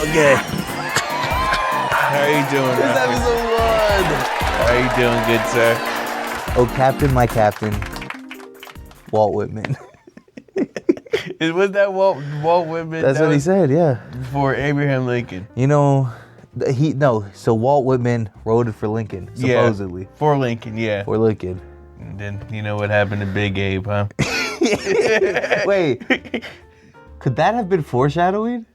Okay. How are you doing? This episode 1. How are you doing, good sir? Oh, Captain, my Captain. Walt Whitman. Was that Walt Whitman? That's what he said, yeah. For Abraham Lincoln. You know, so Walt Whitman wrote it for Lincoln, supposedly. Yeah, for Lincoln, yeah. For Lincoln. And then, you know what happened to Big Abe, huh? Wait, could that have been foreshadowing?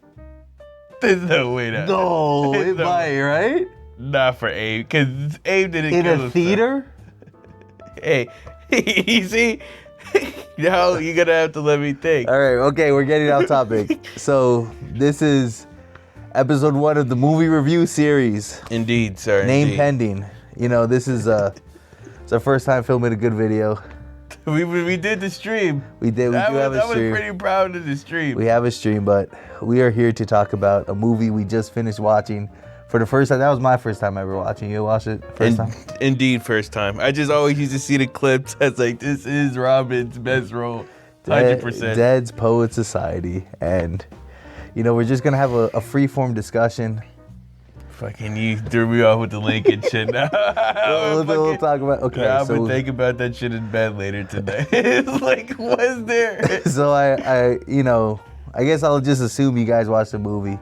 There's no way that. No, it might, right? Not for Abe, because Abe didn't In kill a himself. theater? Hey, you see? Now you're going to have to let me think. All right, okay, we're getting off topic. So, this is episode 1 of the movie review series. Indeed, sir. Name indeed. pending. You know, this is it's our first time filming a good video. We did the stream. We did. We do have a stream. I was pretty proud of the stream. We have a stream, but we are here to talk about a movie we just finished watching for the first time. That was my first time ever watching. You watched it first time? Indeed, first time. I just always used to see the clips. I was like, this is Robin's best role. 100%. Dead's Poet Society. And, you know, we're just going to have a free-form discussion. Fucking you threw me off with the Lincoln shit now. We'll talk about, okay. Yeah, I'm so, going to think about that shit in bed later today. It's like, what's there? So I guess I'll just assume you guys watched the movie.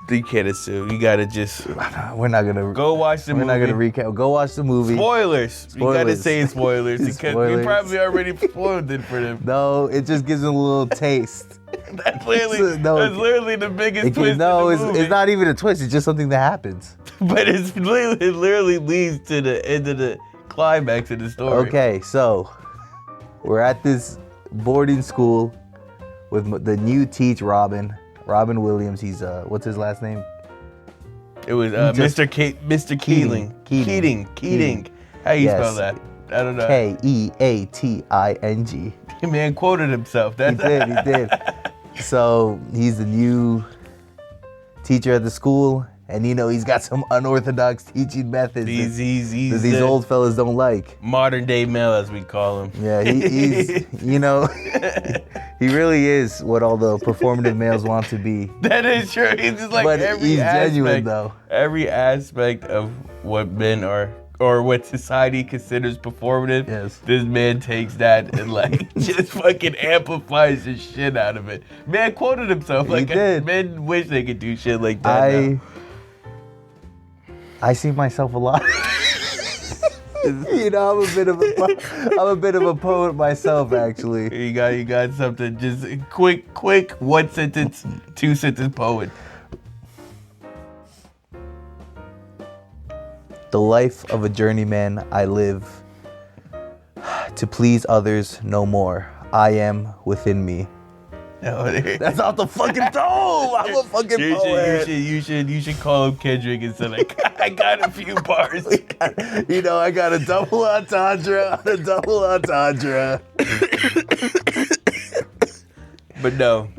You can't assume. You got to just... We're not going to... Go watch the movie. We're not going to recap. Go watch the movie. Spoilers. You got to say spoilers because we probably already spoiled it for them. No, it just gives them a little taste. That's literally the biggest twist No, in the movie. It's not even a twist. It's just something that happens. But it literally leads to the end of the climax of the story. Okay, so we're at this boarding school with the new teacher, Robin Williams. He's what's his last name? It was Mr. Keating. Keating. How you spell that? I don't know. Keating. Man quoted himself. He did. So he's the new teacher at the school, and you know he's got some unorthodox teaching methods that these old fellas don't like. Modern day male, as we call him. Yeah, he's you know, he really is what all the performative males want to be. That is true. He's just like but every he's aspect, genuine though. Every aspect of what men are. Or what society considers performative, yes. This man takes that and like just fucking amplifies the shit out of it. Man quoted himself like men wish they could do shit like that. I see myself a lot. You know, I'm a bit of a poet myself, actually. You got something. Just quick 1 sentence, 2 sentence poet. The life of a journeyman I live, to please others no more. I am within me. Oh, that's off the fucking dome. I'm a fucking poet. You should call him Kendrick and say like, I got a few bars. You know, I got a double entendre. But no,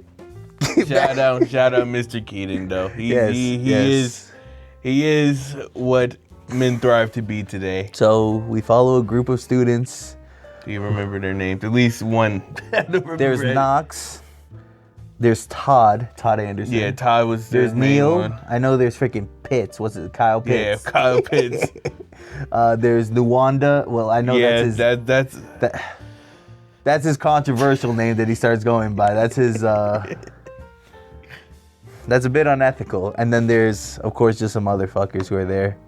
shout out Mr. Keating though. He is what men thrive to be today. So we follow a group of students. Do you remember their names? At least one. There's Knox. There's Todd Anderson. Yeah, Todd was there's Neil. One. I know there's freaking Pitts. What's it? Kyle Pitts. Yeah, Kyle Pitts. There's Nuwanda. Well, I know that's his controversial name that he starts going by. That's his that's a bit unethical. And then there's, of course, just some other fuckers who are there.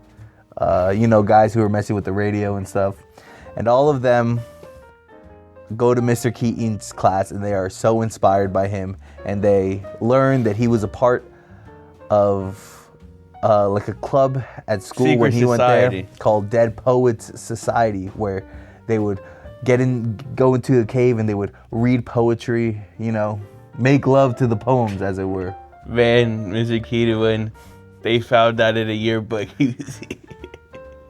You know, guys who are messing with the radio and stuff. And all of them go to Mr. Keating's class, and they are so inspired by him. And they learn that he was a part of like a club at school Secret when he society. went there called Dead Poets Society, where they would go into a cave and they would read poetry, you know, make love to the poems, as it were. Man, Mr. Keating, when they found out in a yearbook, he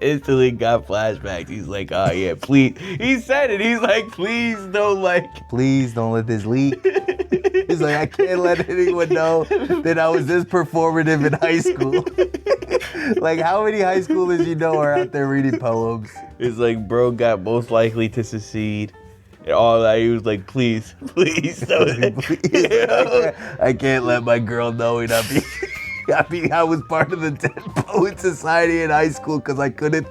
instantly got flashbacks. He's like, oh yeah, please. He said it. He's like, please don't let this leak. He's like, I can't let anyone know that I was this performative in high school. Like, how many high schoolers you know are out there reading poems? It's like, bro got most likely to succeed. And all that, he was like, please don't. I can't let my girl know it. I mean, I was part of the Dead Poet Society in high school because I couldn't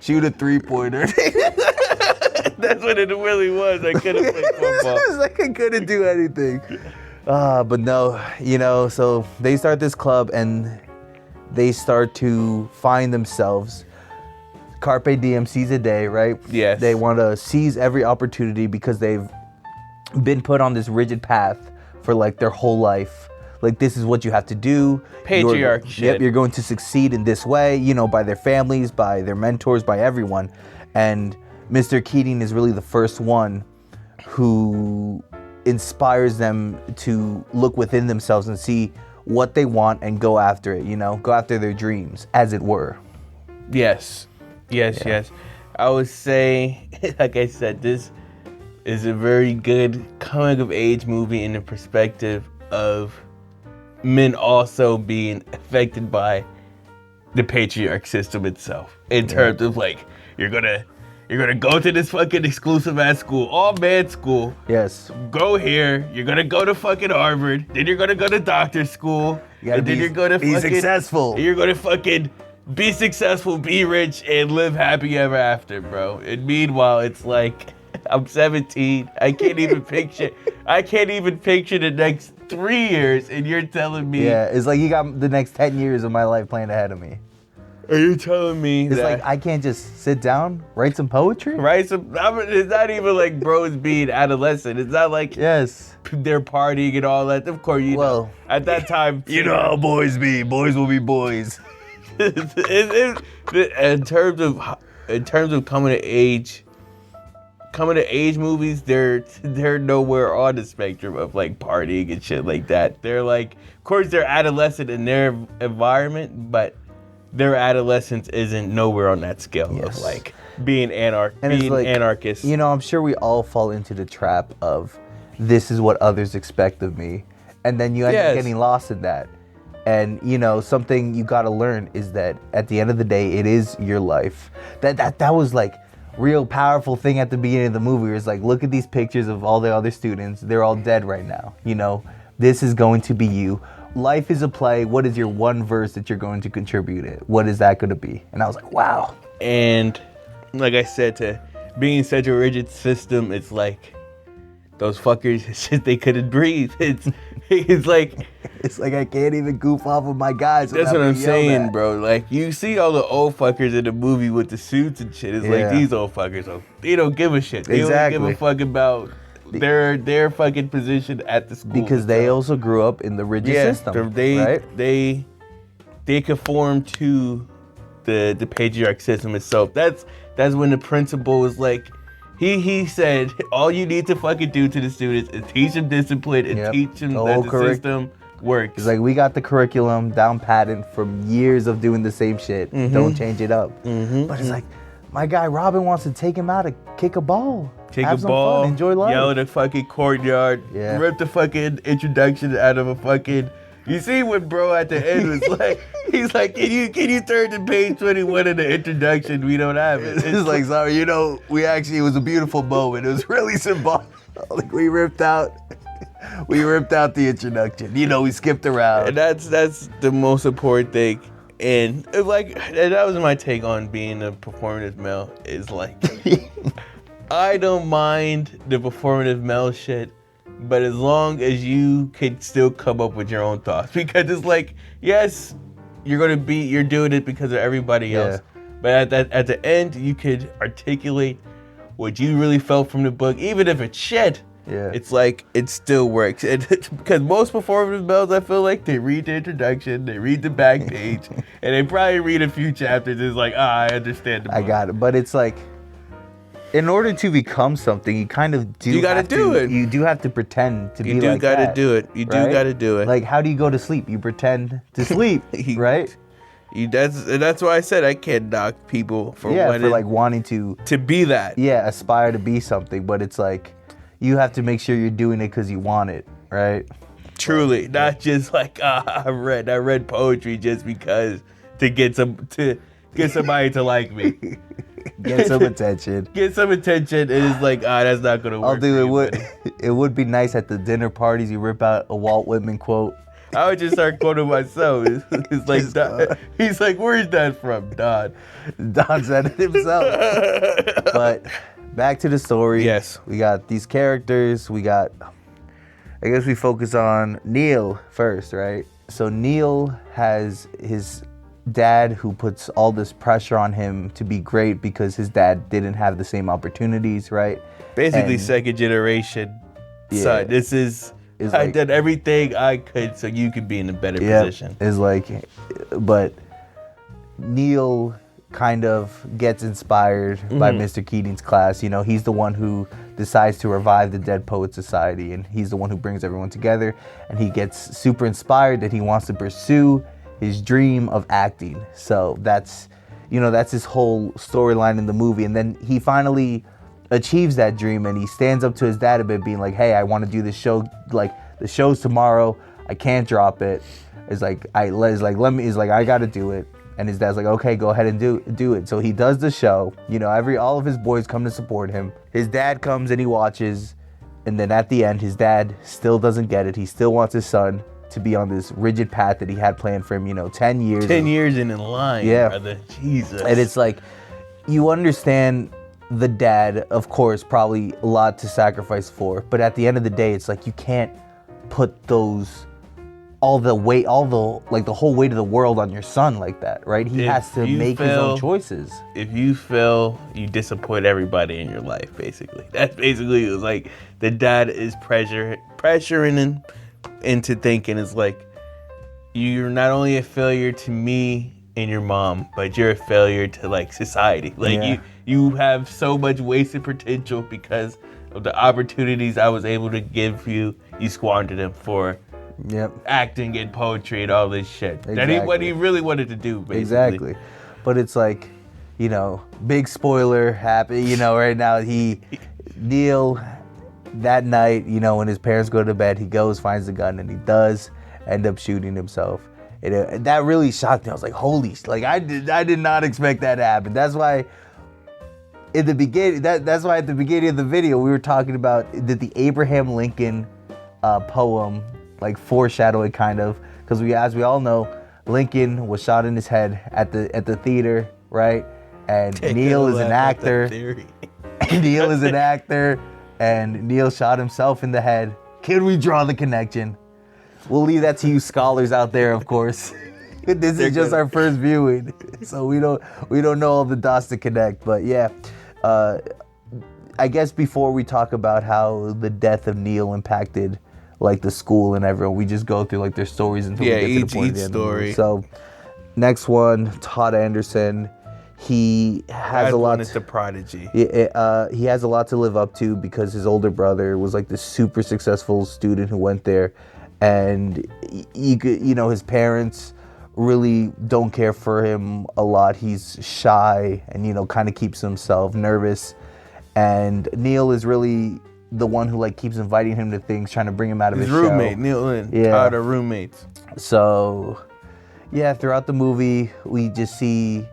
shoot a 3-pointer. That's what it really was. I couldn't play football. It's like I couldn't do anything. But no, so they start this club and they start to find themselves. Carpe diem, seize a day, right? Yes. They want to seize every opportunity because they've been put on this rigid path for like their whole life. Like, this is what you have to do. Patriarch shit. Yep, you're going to succeed in this way, by their families, by their mentors, by everyone. And Mr. Keating is really the first one who inspires them to look within themselves and see what they want and go after it, go after their dreams, as it were. Yes. I would say, like I said, this is a very good coming of age movie in the perspective of men also being affected by the patriarch system itself. In terms of like, you're gonna go to this fucking exclusive ass school, all man school. Yes. Go here. You're gonna go to fucking Harvard. Then you're gonna go to doctor school. And then you're gonna be successful. You're gonna fucking be successful, be rich, and live happy ever after, bro. And meanwhile, it's like, I'm 17. I can't even picture the next 3 years, and you're telling me. Yeah, it's like you got the next 10 years of my life playing ahead of me. Are you telling me it's that? Like I can't just sit down, write some poetry? It's not even like bros being adolescent. It's not like yes, they're partying and all that. Of course, know, at that time. You know how boys be. Boys will be boys. In terms of coming to age movies, they're nowhere on the spectrum of like partying and shit like that. They're like, of course, they're adolescent in their environment, but their adolescence isn't nowhere on that scale of like being anarchist. I'm sure we all fall into the trap of this is what others expect of me, and then you end up getting lost in that. And something you gotta learn is that at the end of the day, it is your life. That was like real powerful thing at the beginning of the movie. It was like, look at these pictures of all the other students. They're all dead right now. This is going to be you. Life is a play. What is your one verse that you're going to contribute it? What is that going to be? And I was like, wow. And like I said, to being such a rigid system, it's like those fuckers, shit, they couldn't breathe. It's like I can't even goof off with my guys. That's what I'm saying, bro. Like, you see all the old fuckers in the movie with the suits and shit. It's like, these old fuckers, they don't give a shit. They don't give a fuck about their fucking position at the school. Because they also grew up in the rigid system, right? They conform to the patriarch system itself. That's when the principal was like, he said, all you need to fucking do to the students is teach them discipline and teach them that the system works. It's like, we got the curriculum down patent from years of doing the same shit. Don't change it up. But it's like, my guy Robin wants to take him out to kick a ball. Have some fun, enjoy life. Yell in the fucking courtyard. Rip the fucking introduction out of a fucking... You see when bro at the end was like, he's like, can you turn to page 21 of the introduction? We don't have it. It's like, sorry, it was a beautiful moment. It was really symbolic. Like, we ripped out the introduction. We skipped around. And that's the most important thing. And that was my take on being a performative male, is like, I don't mind the performative male shit, but as long as you could still come up with your own thoughts. Because it's like, yes, you're doing it because of everybody else. But at the end, you could articulate what you really felt from the book, even if it's shit. It's like, it still works. Because most performative males, I feel like they read the introduction, they read the back page, and they probably read a few chapters. It's like, I understand the book. I got it. But it's like, in order to become something, you kind of do. You gotta do it. You do have to pretend to be like that. You do gotta do it. You do gotta do it. Like, how do you go to sleep? You pretend to sleep, right? That's why I said I can't knock people for wanting to be that. Yeah, aspire to be something, but it's like, you have to make sure you're doing it because you want it, right? Truly, not just like, I read poetry just because to get somebody to like me. Get some attention. Get some attention, and it's like, that's not gonna work. It would be nice at the dinner parties. You rip out a Walt Whitman quote. I would just start quoting myself. It's like, he's like, where's that from, Don? Don said it himself. But back to the story. Yes. We got these characters. I guess we focus on Neil first, right? So Neil has his dad who puts all this pressure on him to be great because his dad didn't have the same opportunities, right? Basically, And- second generation son. This is, I like- did everything I could so you could be in a better position. Is like, but Neil kind of gets inspired by Mr. Keating's class. You know, he's the one who decides to revive the Dead Poet Society, and he's the one who brings everyone together, and he gets super inspired that he wants to pursue his dream of acting. So that's his whole storyline in the movie. And then he finally achieves that dream, and he stands up to his dad a bit, being like, hey, I want to do this show, like the show's tomorrow, I can't drop it. It's like I gotta do it. And his dad's like, okay, go ahead and do it. So he does the show. You know, all of his boys come to support him. His dad comes and he watches. And then at the end, his dad still doesn't get it. He still wants his son to be on this rigid path that he had planned for him, 10 years. 10 years in line, brother. Jesus. And it's like, you understand the dad, of course, probably a lot to sacrifice for. But at the end of the day, it's like, you can't put the whole weight of the world on your son like that, right? He has to make his own choices. If you fail, you disappoint everybody in your life, basically. That's basically, it was like, the dad is pressuring him into thinking, it's like, you're not only a failure to me and your mom, but you're a failure to, like, society. Like, you have so much wasted potential because of the opportunities I was able to give you. You squandered them for acting and poetry and all this shit. Exactly. What he really wanted to do, basically. Exactly. But it's like, big spoiler happen, right now, Neil, that night, when his parents go to bed, he goes, finds the gun, and he does end up shooting himself. That really shocked me. I was like, holy, like I did not expect that to happen. That's why at the beginning of the video, we were talking about the Abraham Lincoln poem, like foreshadowing kind of, because as we all know, Lincoln was shot in his head at the theater, right? And Neil is an actor. Neil is an actor, and Neil shot himself in the head. Can we draw the connection? We'll leave that to you scholars out there, of course. This is just our first viewing, so we don't know all the dots to connect. But yeah, I guess before we talk about how the death of Neil impacted like the school and everyone, we just go through like their stories until we get to the point of the end. Story. So next one, Todd Anderson. He has a lot. Is the prodigy. He has a lot to live up to because his older brother was like this super successful student who went there, and his parents really don't care for him a lot. He's shy and kind of keeps himself nervous, and Neil is really the one who like keeps inviting him to things, trying to bring him out of his roommate, show. Neil and Todd are roommates. So yeah, throughout the movie we just see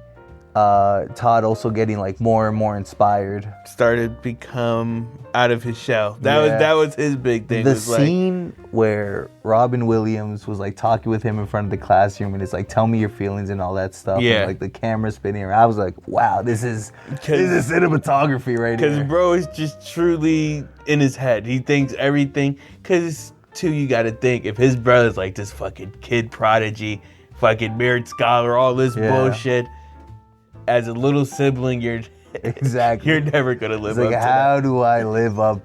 Todd also getting like more and more inspired. Started to become out of his shell. That was his big thing. The scene where Robin Williams was like talking with him in front of the classroom and it's like, tell me your feelings and all that stuff. Yeah. And like the camera spinning around. I was like, wow, this is cinematography right here. Because bro is just truly in his head. He thinks everything. Because too, you got to think, if his brother's like this fucking kid prodigy, fucking merit scholar, all this bullshit, as a little sibling, you're never gonna live up to that. How do I live up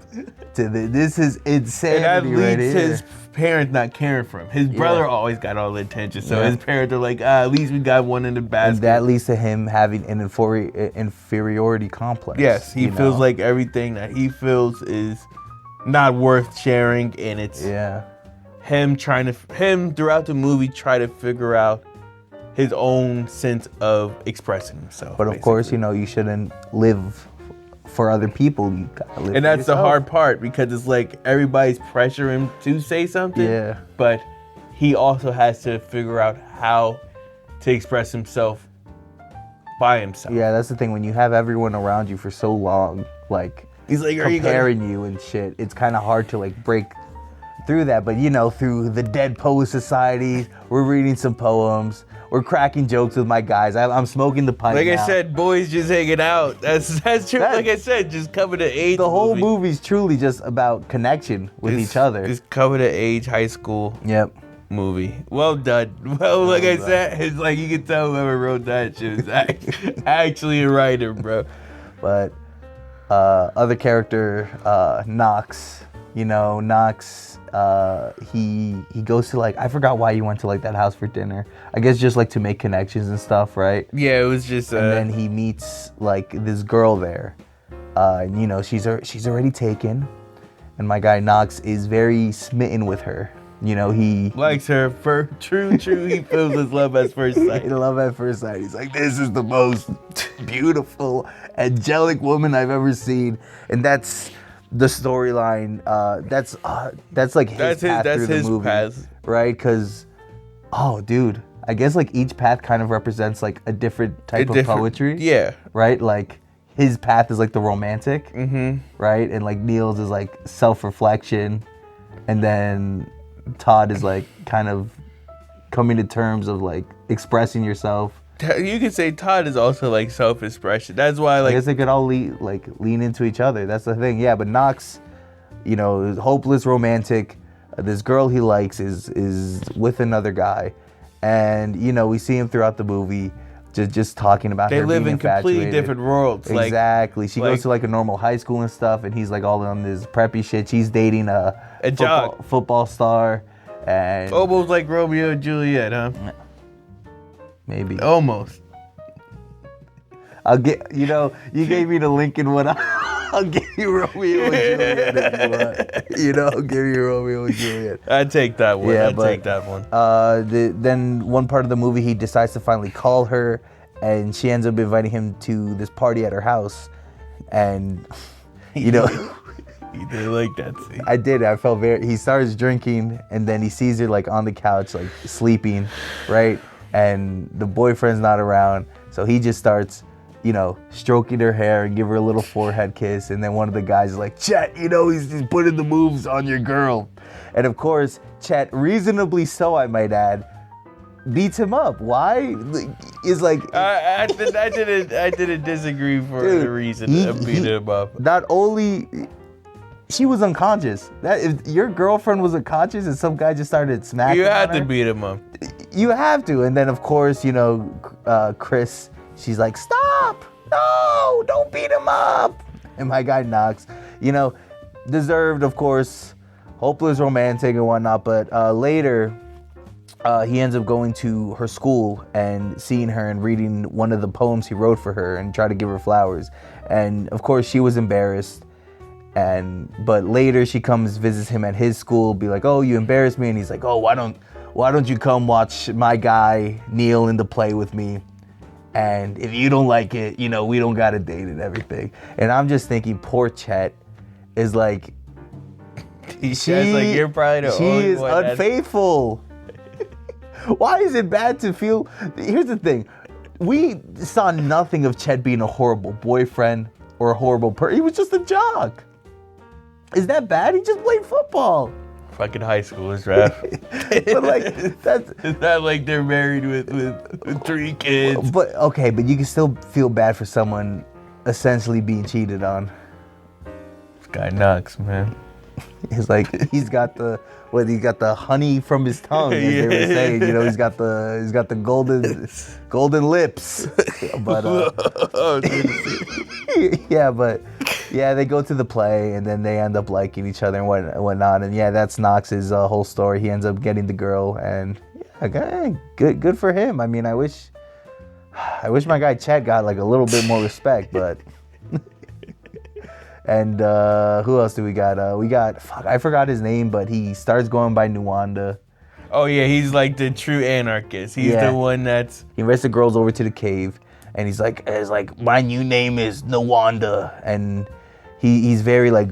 to this? This is insanity. And that leads right to his parents not caring for him. His brother always got all the attention, so his parents are like, at least we got one in the basket. And that leads to him having an inferiority complex. Yes, he feels like everything that he feels is not worth sharing, and it's him throughout the movie try to figure out his own sense of expressing himself. But of course, you shouldn't live for other people. You gotta live and for that's yourself. the hard part, because it's like everybody's pressuring him to say something. Yeah. But he also has to figure out how to express himself by himself. Yeah, that's the thing. When you have everyone around you for so long, like he's like, comparing you and shit, it's kind of hard to like break through that. But, you know, through the Dead Poet Society, we're reading some poems. We're cracking jokes with my guys. I'm smoking the pipe Like now. I said, boys just hanging out. That's true. Like I said, just coming to age. The whole movie's truly just about connection with each other. It's coming to age high school. Yep. Movie. Well done. Well, like I said, it's like you can tell whoever wrote that shit was actually a writer, bro. But other character, Knox. You know, Knox, he goes to like, I forgot why he went to like that house for dinner. I guess just like to make connections and stuff, right? Yeah, it was just. And then he meets like this girl there. And you know, she's already taken. And my guy Knox is very smitten with her. You know, he likes her for true. He feels his love at first sight. Love at first sight. He's like, this is the most beautiful, angelic woman I've ever seen. And that's the storyline. That's like his path through the movie, path. Right? Because, oh, dude, I guess like each path kind of represents like a different type of poetry. Yeah. Right? Like his path is like the romantic. Mm-hmm. Right? And like Neil's is like self-reflection. And then Todd is like kind of coming to terms of like expressing yourself. You could say Todd is also like self-expression. That's why like I guess they could all lean into each other. That's the thing. Yeah, but Knox, you know, is hopeless romantic. This girl he likes is with another guy, and you know we see him throughout the movie just talking about they her live being in completely different worlds. Exactly. She goes to like a normal high school and stuff, and he's like all on this preppy shit. She's dating a football star, and almost like Romeo and Juliet, huh? Maybe. Almost. I'll get, you know, you gave me the Lincoln one. I'll give you Romeo and Juliet if you want. You know, I'll give you Romeo and Juliet. I'd take that one. Yeah, I'd take that one. Then one part of the movie, he decides to finally call her, and she ends up inviting him to this party at her house. And, you know... You did like that scene. I did. I felt he starts drinking, and then he sees her like on the couch, like sleeping, right? And the boyfriend's not around, so he just starts, you know, stroking her hair and give her a little forehead kiss. And then one of the guys is like, Chet, you know, he's just putting the moves on your girl. And of course, Chet, reasonably so, I might add, beats him up. Why? Is like I didn't disagree for the reason of beating him up. Not only. She was unconscious. That if your girlfriend was unconscious and some guy just started smacking, you had to beat him up. You have to. And then of course, you know, Chris, she's like, stop! No, don't beat him up. And my guy Knox, you know, deserved, of course, hopeless romantic and whatnot. But later, he ends up going to her school and seeing her and reading one of the poems he wrote for her and try to give her flowers. And of course, she was embarrassed. But later she comes, visits him at his school, be like, oh, you embarrassed me. And he's like, oh, why don't you come watch my guy Neil in the play with me? And if you don't like it, you know, we don't got to date and everything. And I'm just thinking, poor Chet is like, you're probably the only one. She is unfaithful. Why is it bad to feel? Here's the thing. We saw nothing of Chet being a horrible boyfriend or a horrible person. He was just a jock. Is that bad? He just played football. Fucking high schoolers, rap. But like, that's... It's not like they're married with 3 kids. But okay, but you can still feel bad for someone essentially being cheated on. This guy Knox, man. He's like, he's got the honey from his tongue, as they were saying. You know, he's got the golden lips. But yeah, they go to the play and then they end up liking each other and whatnot. And yeah, that's Knox's whole story. He ends up getting the girl, and yeah, good for him. I mean, I wish my guy Chet got like a little bit more respect, but. And who else do we got? I forgot his name, but he starts going by Nuwanda. Oh yeah, he's like the true anarchist. He's the one that's... He invites the girls over to the cave, and he's like, my new name is Nuwanda, and he's very like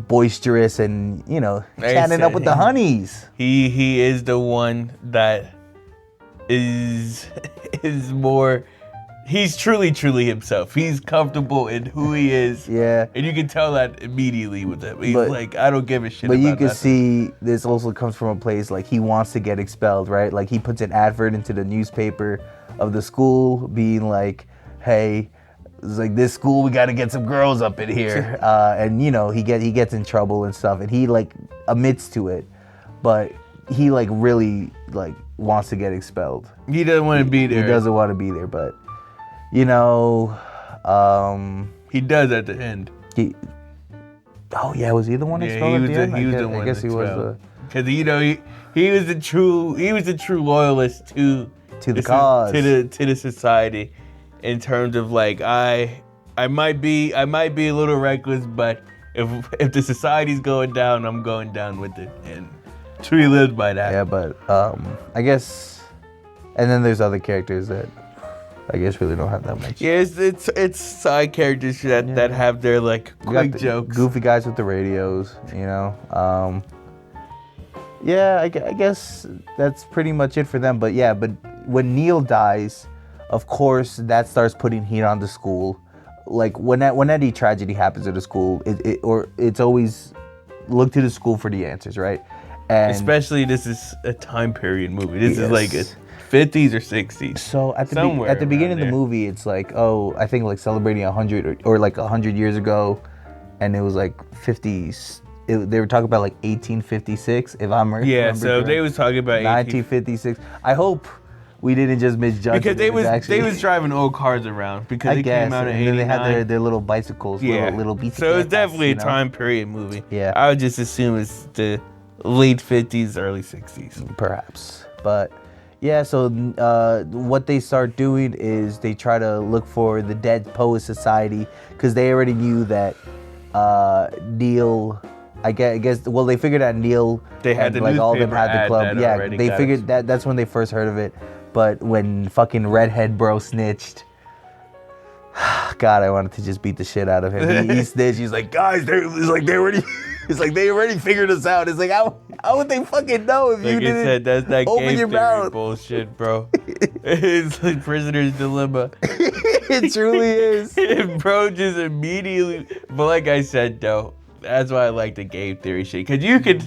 boisterous and, you know, chatting up with the honeys. He is the one that is more... he's truly himself. He's comfortable in who he is. Yeah. And you can tell that immediately with him. He's But- like, I don't give a shit But about you can nothing. see this also comes from a place like he wants to get expelled, right? Like he puts an advert into the newspaper of the school being like, hey, it's like this school, we got to get some girls up in here. And you know, he gets in trouble and stuff, and he like admits to it, but he like really like wants to get expelled. He doesn't want to be there. He doesn't want to be there, but you know, He does at the end. Oh yeah, was he the one expelled at the end? He was the one. I guess he was the. Because you know he was the true loyalist to the cause, to the society, in terms of like I might be a little reckless, but if the society's going down, I'm going down with it, and truly lived by that. Yeah, but I guess, and then there's other characters that I guess really don't have that much. Yeah, it's side characters that have their like quick jokes. Goofy guys with the radios, you know. Yeah, I guess that's pretty much it for them. But yeah, but when Neil dies, of course that starts putting heat on the school. Like when any tragedy happens at a school, it's always look to the school for the answers, right? And especially this is a time period movie. This is like a 50s or 60s. So at the beginning of the movie, it's like, oh, I think like celebrating 100 or like 100 years ago, and it was like 50s. They were talking about like 1856, if I'm right. Yeah, so correct. They was talking about 1956. I hope we didn't just misjudge because it. They was driving old cars around because it came out in 89. And then they had their little bicycles, little beats. So it's definitely a time period movie. Yeah, I would just assume it's the late 50s, early 60s, perhaps. But yeah, so what they start doing is they try to look for the Dead Poets Society because they already knew that Neil. I guess. Well, they figured out Neil. They had the like all of them newspaper had the club. ad Yeah, they figured that's when they first heard of it. But when fucking Redhead Bro snitched, God, I wanted to just beat the shit out of him. He snitched. He's like, guys, they already figured us out. It's like, how would they fucking know if you didn't said, that's that open game your theory mouth? Bullshit, bro. It's like prisoner's dilemma. It truly is. Bro just immediately, but like I said though, that's why I like the game theory shit, because you can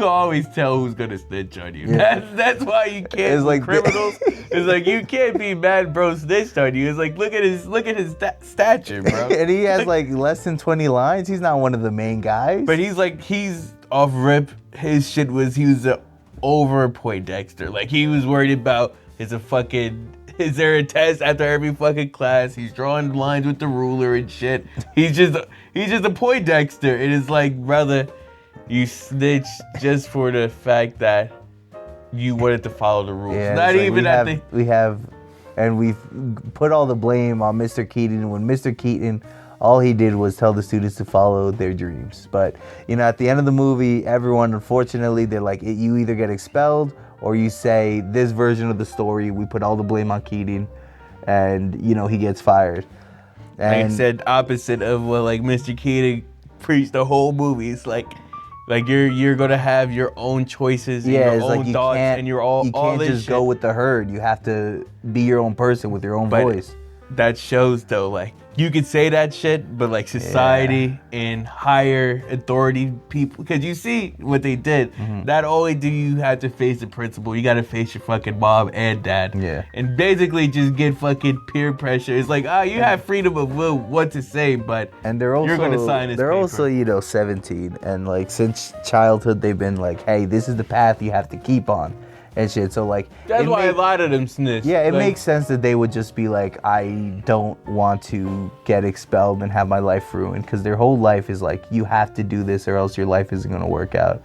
always tell who's gonna snitch on you. Yeah. That's why you can't. It's like criminals. It's like you can't be mad, bro snitched on you. It's like look at his stature, bro. And he has like less than 20 lines. He's not one of the main guys. But he's off rip. His shit was he was over Poindexter. Like he was worried about is there a test after every fucking class? He's drawing lines with the ruler and shit. He's just a Poindexter. It is like, brother, you snitched just for the fact that you wanted to follow the rules. Yeah, Not even that we've put all the blame on Mr. Keating when Mr. Keating, all he did was tell the students to follow their dreams. But you know, at the end of the movie, everyone, unfortunately, they're like, you either get expelled or you say this version of the story, we put all the blame on Keating, and you know he gets fired. And like I said, opposite of what like Mr. Keating preached the whole movie. It's like you're gonna have your own choices, and your own thoughts, and you can't just go with the herd. You have to be your own person with your own voice. That shows though, like you could say that shit, but like society and higher authority people, because you see what they did. Mm-hmm. Not only do you have to face the principal, you got to face your fucking mom and dad. Yeah. And basically just get fucking peer pressure. It's like, you have freedom of will, what to say, but you're going to sign this paper. Also, 17, and like since childhood they've been like, hey, this is the path you have to keep on. And shit, so like that's why a lot of them snitch. Yeah, it makes sense that they would just be like, I don't want to get expelled and have my life ruined, because their whole life is like, you have to do this or else your life isn't gonna work out.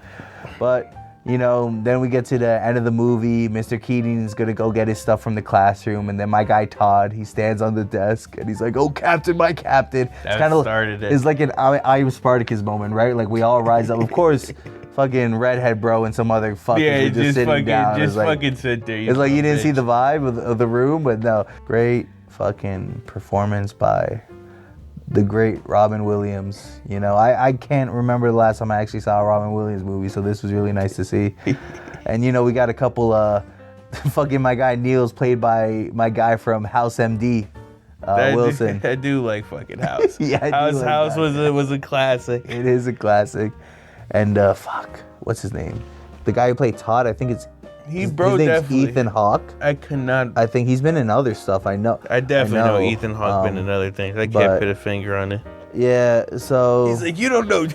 But you know, then we get to the end of the movie. Mr. Keating is gonna go get his stuff from the classroom, and then my guy Todd, he stands on the desk and he's like, "Oh, Captain, my Captain." That kind of started it. It's like an I am Spartacus moment, right? Like we all rise up. Of course. Fucking Redhead Bro and some other fuckers were just sitting down. Just fucking sit there. It's like you didn't see the vibe of the room, but no. Great fucking performance by the great Robin Williams. You know, I can't remember the last time I actually saw a Robin Williams movie, so this was really nice to see. And you know, we got a couple fucking my guy Neil's played by my guy from House MD. Wilson. I do like fucking House. Yeah, I do House like House that. was a classic. It is a classic. And fuck, what's his name? The guy who played Todd, I think it's His name's definitely. Ethan Hawke. I cannot. I think he's been in other stuff. I know. I definitely know Ethan Hawke been in other things. I can't put a finger on it. Yeah, so He's like, you don't know.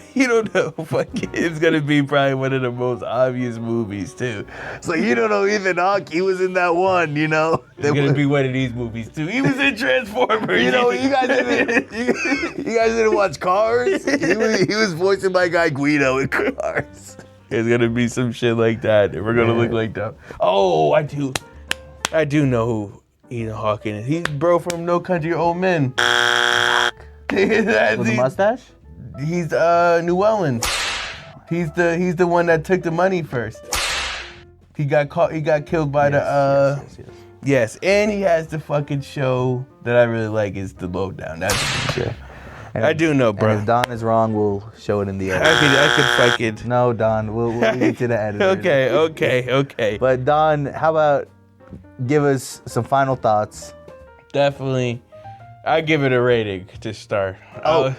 Fucking, it's gonna be probably one of the most obvious movies too. it's like you don't know Ethan Hawke. He was in that one, you know. It's gonna be one of these movies too. He was in Transformers. You know, you guys didn't watch Cars. He was voicing my guy Guido in Cars. It's gonna be some shit like that. We're gonna look like that. Oh, I do know who Ethan Hawke is. He's bro from No Country for Old Men. With a mustache? He's Llewellyn. He's the one that took the money first. He got caught. He got killed by Yes, and he has the fucking show that I really like is The Lowdown. That's a good show. And I do know, bro. And if Don is wrong, we'll show it in the edit. I could fucking. No, Don, we'll leave it to the editor. Okay. But Don, how about give us some final thoughts? Definitely, I give it a rating to start. Oh,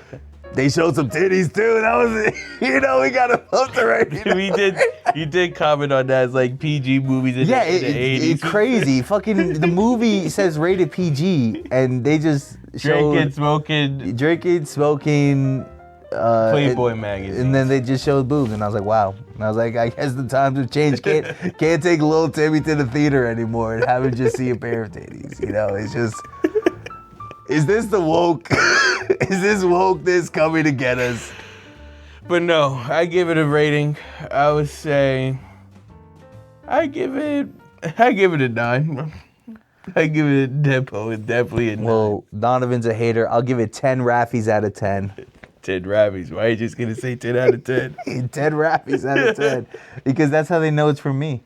they showed some titties too. That was it. You know, we gotta post the rating. You did comment on that. It's like PG movies in the 80s. It's crazy. Fucking the movie says rated PG, and they just showed drinking, smoking, Playboy magazine, and then they just showed boobs, and I was like, wow. And I was like, I guess the times have changed. Can't take little Timmy to the theater anymore and have him just see a pair of titties. You know, it's just. Is this the woke? Is this wokeness coming to get us? But no, I give it a rating. I would say I give it a 9. I give it a Dead Poet, definitely a 9. Well, Donovan's a hater. I'll give it 10 Raffies out of 10. 10 Raffies. Why are you just gonna say 10 out of 10? 10 Raffies out of 10. Because that's how they know it's from me.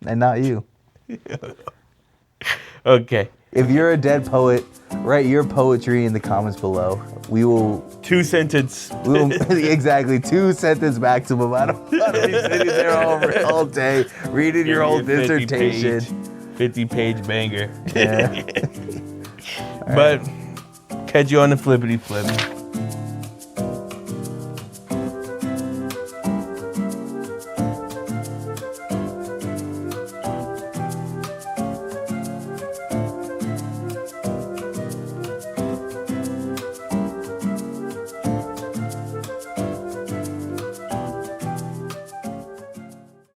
And not you. Okay. If you're a dead poet, write your poetry in the comments below. We will... 2 sentence. We will exactly 2 sentence maximum. I don't want to be sitting there all day reading your whole dissertation. 50-page banger. Yeah. But catch you on the flippity flip.